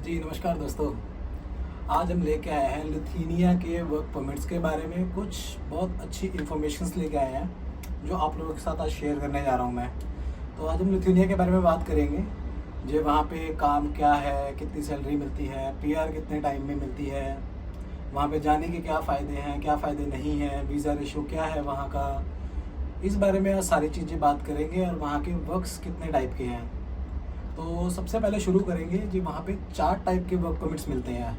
जी नमस्कार दोस्तों। आज हम लेके आए हैं लिथुआनिया के वर्क परमिट्स के बारे में कुछ बहुत अच्छी इन्फॉर्मेशंस लेके आए हैं जो आप लोगों के साथ आज शेयर करने जा रहा हूँ मैं। तो आज हम लिथुआनिया के बारे में बात करेंगे, जो वहाँ पे काम क्या है, कितनी सैलरी मिलती है, पीआर कितने टाइम में मिलती है, वहाँ पे जाने के क्या फ़ायदे हैं, क्या फ़ायदे नहीं हैं, वीज़ा रेशो क्या है वहाँ का। इस बारे में आज सारी चीज़ें बात करेंगे और वहाँ के वर्क्स कितने टाइप के हैं। तो सबसे पहले शुरू करेंगे जी, वहाँ पे 4 टाइप के वर्क परमिट्स मिलते हैं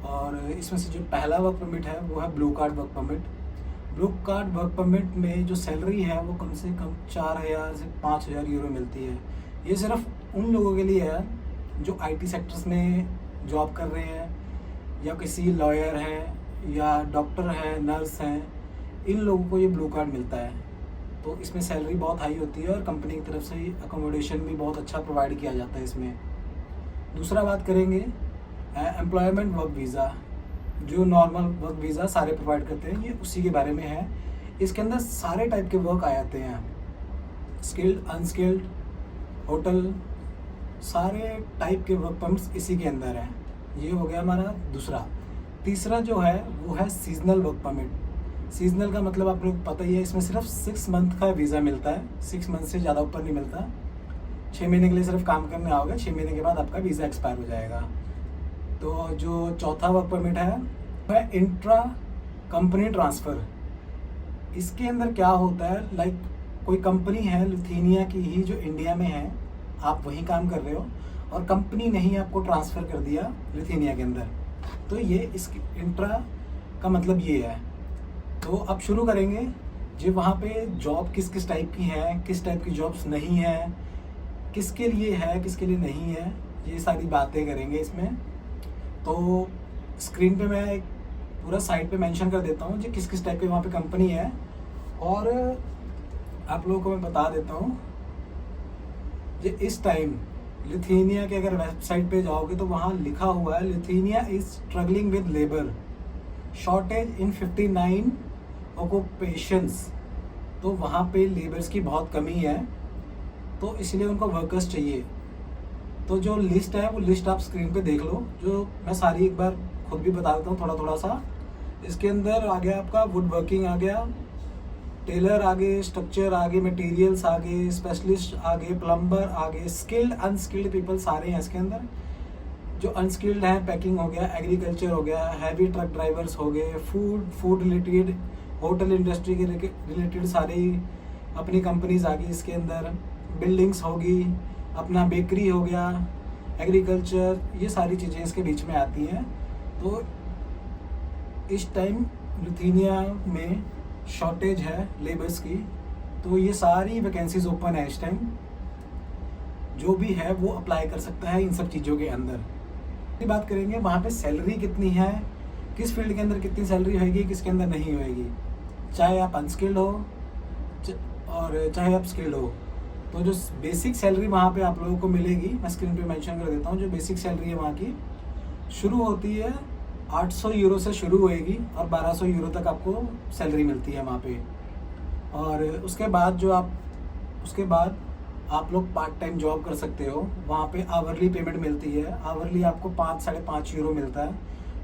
और इसमें से जो पहला वर्क परमिट है वो है blue card work permit. Blue card work permit में जो सैलरी है वो कम से कम 4,000 से 5,000 यूरो मिलती है। ये सिर्फ उन लोगों के लिए है जो आईटी सेक्टर्स में जॉब कर रहे हैं या किसी लॉयर हैं या डॉक्टर हैं, नर्स हैं, इन लोगों को ये ब्लू कार्ड मिलता है। तो इसमें सैलरी बहुत हाई होती है और कंपनी की तरफ से अकोमोडेशन भी बहुत अच्छा प्रोवाइड किया जाता है इसमें। दूसरा बात करेंगे एम्प्लॉयमेंट वर्क वीज़ा, जो नॉर्मल वर्क वीज़ा सारे प्रोवाइड करते हैं, ये उसी के बारे में है। इसके अंदर सारे टाइप के वर्क आ जाते हैं, स्किल्ड, अनस्किल्ड, होटल, सारे टाइप के वर्क परमिट्स इसी के अंदर हैं। ये हो गया हमारा दूसरा। तीसरा जो है वो है सीजनल वर्क परमिट। सीजनल का मतलब आप लोग पता ही है, इसमें सिर्फ 6 मंथ का वीज़ा मिलता है, 6 मंथ से ज़्यादा ऊपर नहीं मिलता। 6 महीने के लिए सिर्फ काम करने आओगे, 6 महीने के बाद आपका वीज़ा एक्सपायर हो जाएगा। तो जो चौथा वर्क परमिट है वह इंट्रा कंपनी ट्रांसफ़र। इसके अंदर क्या होता है, लाइक कोई कंपनी है लिथुआनिया की ही जो इंडिया में है, आप वहीं काम कर रहे हो और कंपनी ने ही आपको ट्रांसफ़र कर दिया लिथुआनिया के अंदर, तो ये इसकी इंट्रा का मतलब ये है। तो अब शुरू करेंगे जी, वहाँ पे जॉब किस किस टाइप की है, किस टाइप की जॉब्स नहीं है, किसके लिए है, किसके लिए नहीं है, ये सारी बातें करेंगे इसमें। तो स्क्रीन पे मैं एक पूरा साइट पे मेंशन कर देता हूँ जी किस किस टाइप की वहाँ पे कंपनी है, और आप लोगों को मैं बता देता हूँ जी। इस टाइम लिथुआनिया के अगर वेबसाइट पे जाओगे तो वहाँ लिखा हुआ है Lithuania is struggling with labour shortage in 59 occupations. तो वहाँ पे लेबर्स की बहुत कमी है, तो इसलिए उनको वर्कर्स चाहिए। तो जो लिस्ट है वो लिस्ट आप स्क्रीन पे देख लो, जो मैं सारी एक बार खुद भी बता देता हूँ थोड़ा थोड़ा सा। इसके अंदर आ गया आपका वुड वर्किंग आ गया, टेलर आगे, स्ट्रक्चर आगे, मटेरियल्स आगे, स्पेशलिस्ट आगे, प्लम्बर आगे, स्किल्ड अनस्किल्ड पीपल सारे हैं इसके अंदर। जो अनस्किल्ड हैं पैकिंग हो गया, एग्रीकल्चर हो गया, हैवी ट्रक ड्राइवर्स हो गए, फूड रिलेटेड, होटल इंडस्ट्री के रिलेटेड सारी अपनी कंपनीज आ गई इसके अंदर, बिल्डिंग्स होगी, अपना बेकरी हो गया, एग्रीकल्चर, ये सारी चीज़ें इसके बीच में आती हैं। तो इस टाइम लिथुआनिया में शॉर्टेज है लेबर्स की, तो ये सारी वैकेंसीज ओपन है इस टाइम। जो भी है वो अप्लाई कर सकता है इन सब चीज़ों के अंदर। बात करेंगे वहाँ पे सैलरी कितनी है, किस फील्ड के अंदर कितनी सैलरी होएगी, किसके अंदर नहीं होएगी, चाहे आप अनस्किल्ड हो और चाहे आप स्किल्ड हो। तो जो बेसिक सैलरी वहाँ पे आप लोगों को मिलेगी, मैं स्क्रीन पे मेंशन कर देता हूँ। जो बेसिक सैलरी है वहाँ की शुरू होती है 800 यूरो से शुरू होएगी और 1200 यूरो तक आपको सैलरी मिलती है वहाँ पे। और उसके बाद आप लोग पार्ट टाइम जॉब कर सकते हो, वहाँ पे आवरली पेमेंट मिलती है। आवरली आपको 5 साढ़े 5 यूरो मिलता है।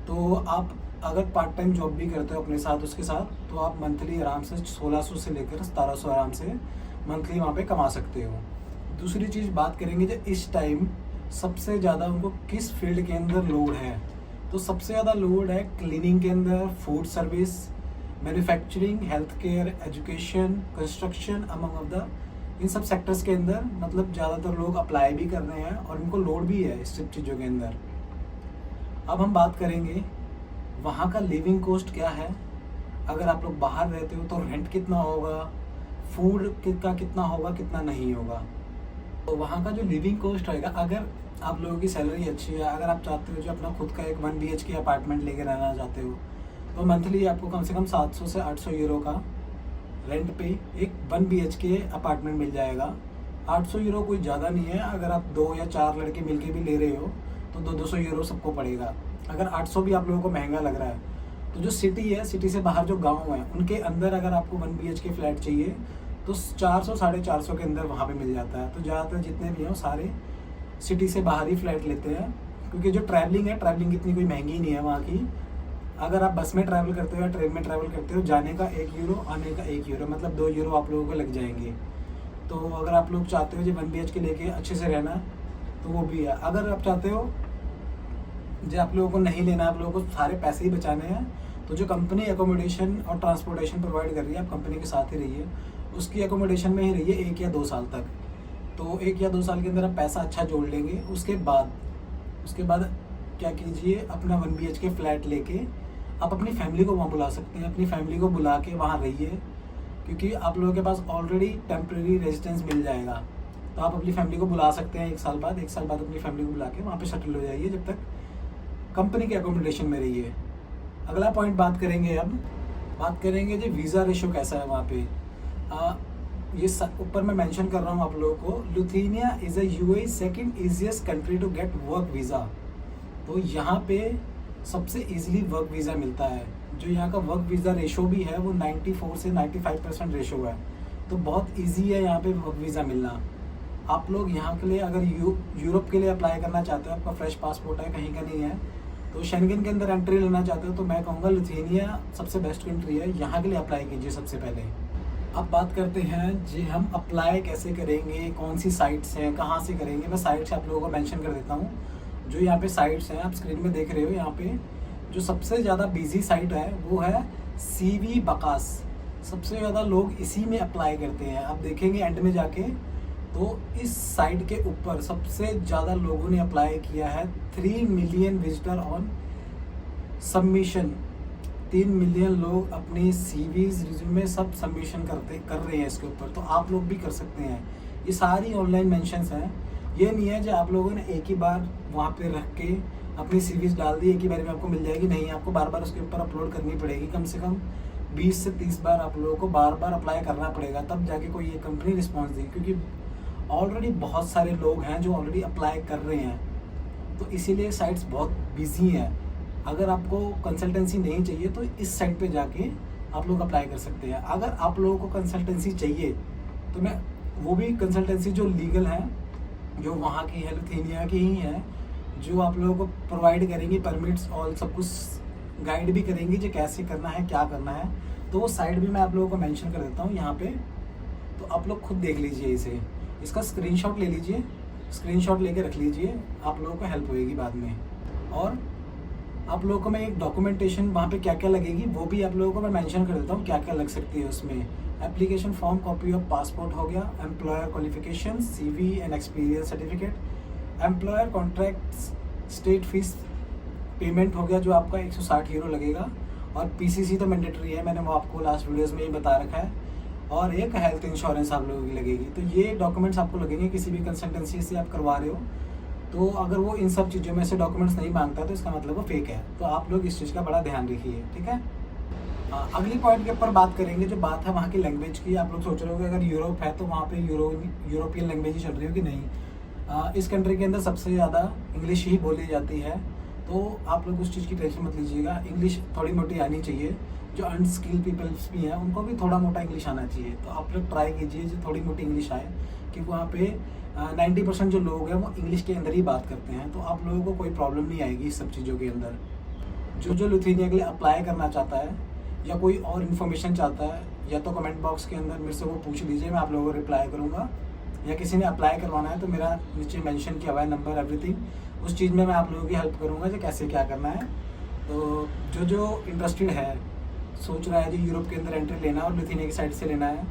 तो आप अगर पार्ट टाइम जॉब भी करते हो अपने साथ उसके साथ, तो आप मंथली आराम से 1600 से लेकर 1700 आराम से मंथली वहाँ पे कमा सकते हो। दूसरी चीज़ बात करेंगे जो इस टाइम सबसे ज़्यादा उनको किस फील्ड के अंदर लोड है, तो सबसे ज़्यादा लोड है क्लीनिंग के अंदर, food service, manufacturing, health care, education, construction, among of the in सब सेक्टर्स के अंदर मतलब ज़्यादातर लोग अप्लाई भी कर रहे हैं और इनको लोड भी है इस सब चीज़ों के अंदर। अब हम बात करेंगे वहाँ का लिविंग कॉस्ट क्या है। अगर आप लोग बाहर रहते हो तो रेंट कितना होगा, फूड का कितना होगा, कितना नहीं होगा। तो वहाँ का जो लिविंग कॉस्ट होएगा, अगर आप लोगों की सैलरी अच्छी है, अगर आप चाहते हो जो अपना खुद का एक 1 BHK अपार्टमेंट लेके रहना चाहते हो, तो मंथली आपको कम से कम 700 से 800 यूरो का रेंट पे एक 1 BHK अपार्टमेंट मिल जाएगा। 800 यूरो कोई ज़्यादा नहीं है। अगर आप 2 या 4 लड़के मिलके भी ले रहे हो तो 200 यूरो सबको पड़ेगा। अगर 800 भी आप लोगों को महंगा लग रहा है, तो जो सिटी है, सिटी से बाहर जो गांव है, उनके अंदर अगर आपको 1 BHK फ्लैट चाहिए तो 400 साढ़े 400 के अंदर वहाँ पे मिल जाता है। तो ज़्यादातर जितने भी हैं सारे सिटी से बाहर ही फ्लैट लेते हैं। क्योंकि जो ट्रैवलिंग है, ट्रैवलिंग इतनी कोई महंगी नहीं है वहाँ की। अगर आप बस में ट्रैवल करते हो या ट्रेन में ट्रैवल करते हो, जाने का 1 यूरो, आने का 1 यूरो, मतलब 2 यूरो आप लोगों को लग जाएंगे। तो अगर आप लोग चाहते हो जो 1 BHK लेके अच्छे से रहना, तो वो भी है। अगर आप चाहते हो जो आप लोगों को नहीं लेना, आप लोगों को सारे पैसे ही बचाने हैं, तो जो कंपनी एकोमोडेशन और ट्रांसपोर्टेशन प्रोवाइड कर रही है, आप कंपनी के साथ ही रहिए, उसकी एकोमोडेशन में ही रहिए 1 या 2 साल तक। तो 1 या 2 साल के अंदर आप पैसा अच्छा जोड़ लेंगे। उसके बाद क्या कीजिए, अपना 1 BHK फ्लैट लेके आप अपनी फैमिली को वहाँ बुला सकते हैं। अपनी फैमिली को बुला के वहाँ रहिए, क्योंकि आप लोगों के पास ऑलरेडी टेम्प्रेरी रेजिडेंस मिल जाएगा। तो आप अपनी फैमिली को बुला सकते हैं 1 साल बाद। 1 साल बाद अपनी फैमिली को बुला के वहाँ पे सेटल हो जाइए, जब तक कंपनी के अकोमोडेशन में रहिए। अगला पॉइंट बात करेंगे जो वीज़ा रेशो कैसा है वहाँ पे। ये ऊपर मैं मेंशन कर रहा हूँ आप लोगों को, Lithuania is a UAE second easiest country to get work visa. तो यहाँ पे सबसे इजीली वर्क वीज़ा मिलता है। जो यहाँ का वर्क वीज़ा रेशो भी है वो 94 से 95% रेशो है। तो बहुत इजी है यहाँ पे वर्क वीज़ा मिलना। आप लोग यहाँ के लिए अगर यूरोप के लिए अप्लाई करना चाहते हो, आपका फ्रेश पासपोर्ट है, कहीं का नहीं है, तो शेंगन के अंदर एंट्री लेना चाहते हो, तो मैं कहूँगा लिथुआनिया सबसे बेस्ट कंट्री है, यहाँ के लिए अप्लाई कीजिए सबसे पहले। अब बात करते हैं जी हम अप्लाई कैसे करेंगे, कौन सी साइट्स हैं, कहाँ से करेंगे। मैं साइट्स आप लोगों को मेंशन कर देता हूँ। जो यहाँ पे साइट्स हैं आप स्क्रीन में देख रहे हो, यहाँ पे जो सबसे ज़्यादा बिजी साइट है वो है CV बकास। सबसे ज़्यादा लोग इसी में अप्लाई करते हैं। आप देखेंगे एंड में जाके, तो इस साइट के ऊपर सबसे ज़्यादा लोगों ने अप्लाई किया है। 3 million visitor on submission. 3 million लोग अपनी CVs, रिज्यूमे सब सबमिशन कर रहे हैं इसके ऊपर। तो आप लोग भी कर सकते हैं। ये सारी ऑनलाइन मेंशंस हैं। ये नहीं है जो आप लोगों ने एक ही बार वहाँ पे रख के अपनी CVs डाल दी, एक ही बार में आपको मिल जाएगी। नहीं, आपको बार बार उसके ऊपर अपलोड करनी पड़ेगी। कम से कम 20 से 30 बार आप लोगों को बार बार अप्लाई करना पड़ेगा, तब जाके कोई ये कंपनी रिस्पॉन्स दी। क्योंकि ऑलरेडी बहुत सारे लोग हैं जो ऑलरेडी अप्लाई कर रहे हैं, तो इसीलिए साइट्स बहुत बिजी हैं। अगर आपको कंसल्टेंसी नहीं चाहिए तो इस साइट पे जाके आप लोग अप्लाई कर सकते हैं। अगर आप लोगों को कंसल्टेंसी चाहिए तो मैं वो भी कंसल्टेंसी जो लीगल है, जो वहाँ की है, लिथुआनिया की ही है, जो आप लोगों को प्रोवाइड करेंगी परमिट्स और सब कुछ गाइड भी करेंगी जो कैसे करना है, क्या करना है। तो वो साइट भी मैं आप लोगों को मेंशन कर देता हूँ यहाँ पे, तो आप लोग खुद देख लीजिए इसे। इसका स्क्रीनशॉट ले लीजिए, स्क्रीनशॉट लेके रख लीजिए, आप लोगों को हेल्प होएगी बाद में। और आप लोगों को मैं एक डॉक्यूमेंटेशन वहाँ पे क्या क्या लगेगी वो भी आप लोगों को मैं मेंशन कर देता हूँ, क्या क्या लग सकती है उसमें। Application form, copy of passport हो गया, employer qualification, CV and experience certificate, employer contract, state fees payment हो गया जो आपका 160 यूरो लगेगा, और PCC तो मैंडेटरी है, मैंने वो आपको लास्ट वीडियोज़ में ही बता रखा है, और एक हेल्थ इंश्योरेंस आप लोगों की लगेगी। तो ये डॉक्यूमेंट्स आपको लगेंगे। किसी भी कंसल्टेंसी से आप करवा रहे हो तो अगर वो इन सब चीज़ों में से डॉक्यूमेंट्स नहीं मांगता तो इसका मतलब वो फेक है। तो आप लोग इस चीज़ का बड़ा ध्यान रखिए, ठीक है। अगली पॉइंट के ऊपर बात करेंगे, जो बात है वहाँ की लैंग्वेज की। आप लोग सोच रहे हो कि अगर यूरोप है तो वहाँ पे यूरोपियन लैंग्वेज ही चल रही हो कि नहीं। इस कंट्री के अंदर सबसे ज़्यादा इंग्लिश ही बोली जाती है, तो आप लोग उस चीज़ की टेंशन मत लीजिएगा। इंग्लिश थोड़ी मोटी आनी चाहिए। जो अनस्किल्ड पीपल्स भी हैं उनको भी थोड़ा मोटा इंग्लिश आना चाहिए। तो आप लोग ट्राई कीजिए जो थोड़ी मोटी इंग्लिश आए, क्योंकि वहाँ पे 90% जो लोग हैं वो इंग्लिश के अंदर ही बात करते हैं। तो आप लोगों को कोई प्रॉब्लम नहीं आएगी इस सब चीज़ों के अंदर। जो लिथुआनिया के लिए अप्लाई करना चाहता है या कोई और इन्फॉर्मेशन चाहता है, या तो कमेंट बॉक्स के अंदर मेरे से वो पूछ लीजिए, मैं आप लोगों को रिप्लाई करूँगा। या किसी ने अप्लाई करवाना है तो मेरा नीचे मेंशन किया हुआ है नंबर, एवरीथिंग, उस चीज़ में मैं आप लोगों की हेल्प करूँगा जो कैसे क्या करना है। तो जो इंटरेस्टेड है, सोच रहा है जो यूरोप के अंदर एंट्री लेना और लिथुआनिया की साइड से लेना है,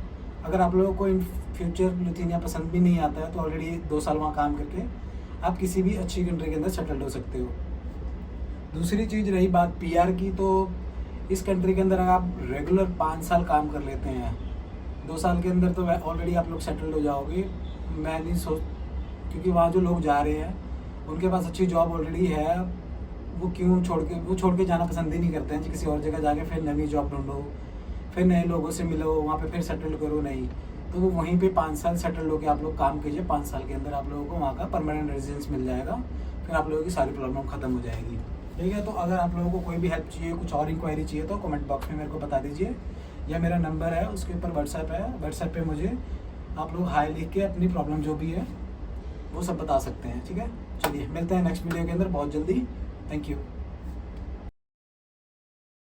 अगर आप लोगों को इन फ्यूचर लिथुआनिया पसंद भी नहीं आता है तो ऑलरेडी 2 साल वहाँ काम करके आप किसी भी अच्छी कंट्री के अंदर सेटल्ड हो सकते हो। दूसरी चीज़ रही बात PR की, तो इस कंट्री के अंदर अगर आप रेगुलर 5 साल काम कर लेते हैं, 2 साल के अंदर तो ऑलरेडी आप लोग सेटल्ड हो जाओगे। मैं नहीं क्योंकि वहाँ जो लोग जा रहे हैं उनके पास अच्छी जॉब ऑलरेडी है, वो क्यों छोड़ के जाना पसंद ही नहीं करते हैं कि किसी और जगह जाके फिर नई जॉब ढूंढो, फिर नए लोगों से मिलो, वहाँ पे फिर सेटल करो। नहीं, तो वो वहीं पे 5 साल सेटल होकर आप लोग काम कीजिए। 5 साल के अंदर आप लोगों को वहाँ का परमानेंट रेजिडेंस मिल जाएगा, फिर आप लोगों की सारी प्रॉब्लम खत्म हो जाएगी, ठीक है। तो अगर आप लोगों को कोई भी हेल्प चाहिए, कुछ और इंक्वायरी चाहिए तो कमेंट बॉक्स में मेरे को बता दीजिए, या मेरा नंबर है उसके ऊपर व्हाट्सएप है, व्हाट्सएप पे मुझे आप लोग हाई लिख के अपनी प्रॉब्लम जो भी है वो सब बता सकते हैं। ठीक है, चलिए मिलते हैं नेक्स्ट वीडियो के अंदर बहुत जल्दी। Thank you.